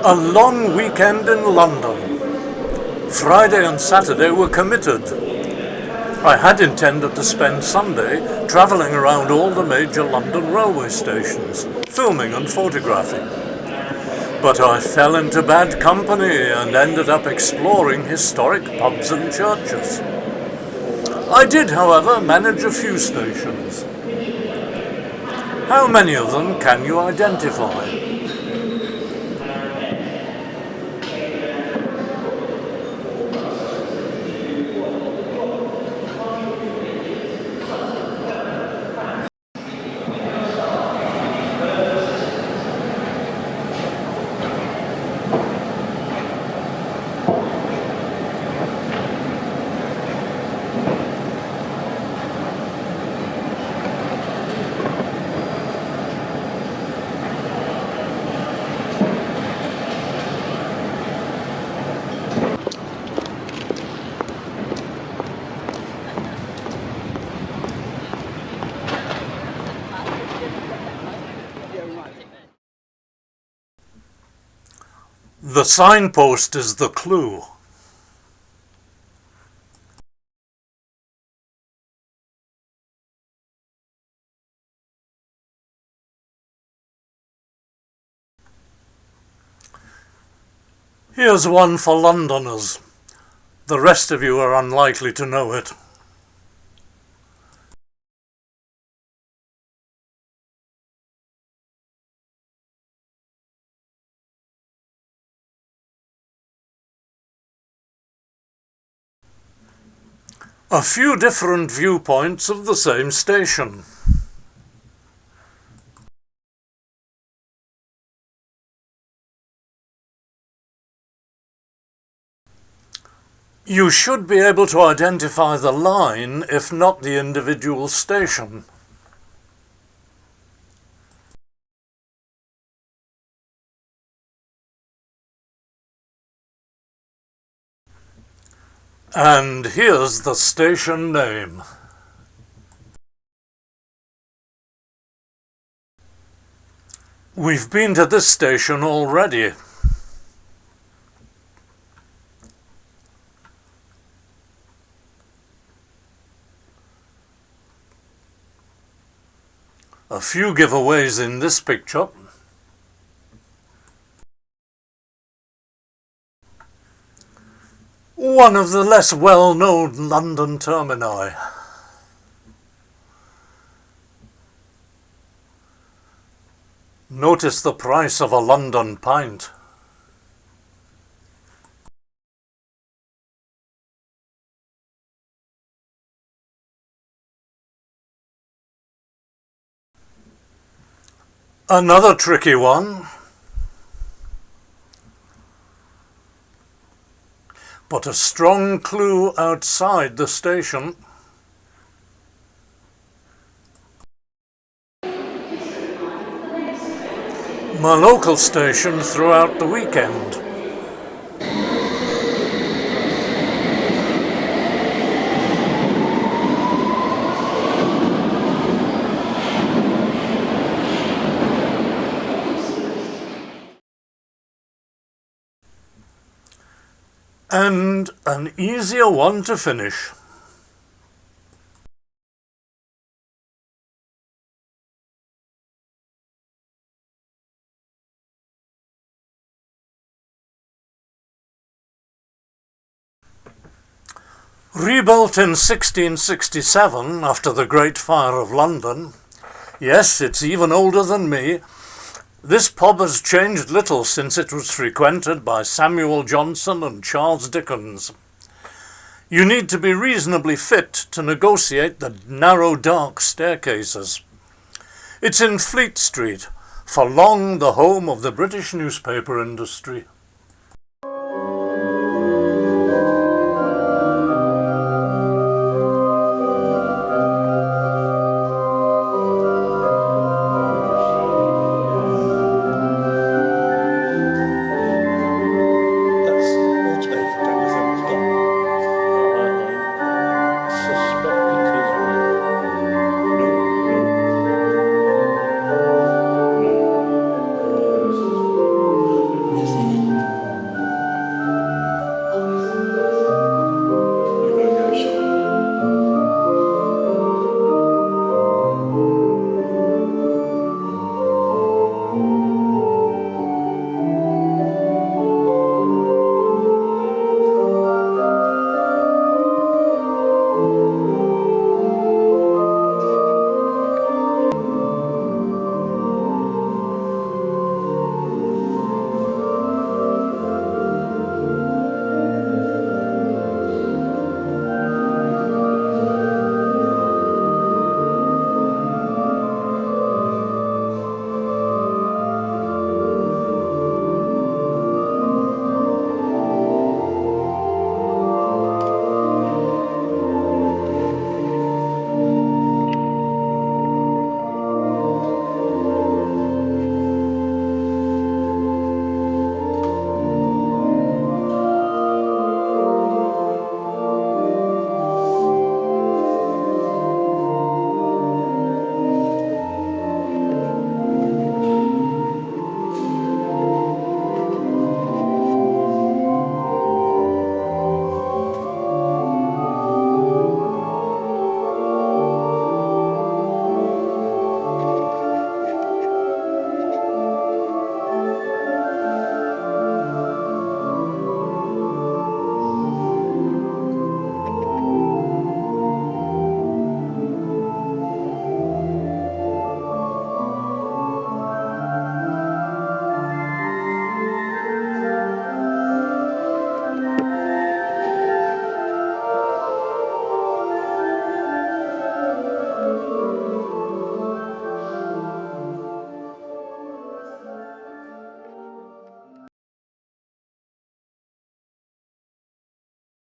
A long weekend in London. Friday and Saturday were committed. I had intended to spend Sunday travelling around all the major London railway stations, filming and photographing. But I fell into bad company and ended up exploring historic pubs and churches. I did, however, manage a few stations. How many of them can you identify? The signpost is the clue. Here's one for Londoners. The rest of you are unlikely to know it. A few different viewpoints of the same station. You should be able to identify the line, if not the individual station. And here's the station name. We've been to this station already. A few giveaways in this picture. One of the less well-known London termini. Notice the price of a London pint. Another tricky one. But a strong clue outside the station. My local station throughout the weekend. And an easier one to finish. Rebuilt in 1667 after the Great Fire of London, yes, it's even older than me, this pub has changed little since it was frequented by Samuel Johnson and Charles Dickens. You need to be reasonably fit to negotiate the narrow dark staircases. It's in Fleet Street, for long the home of the British newspaper industry.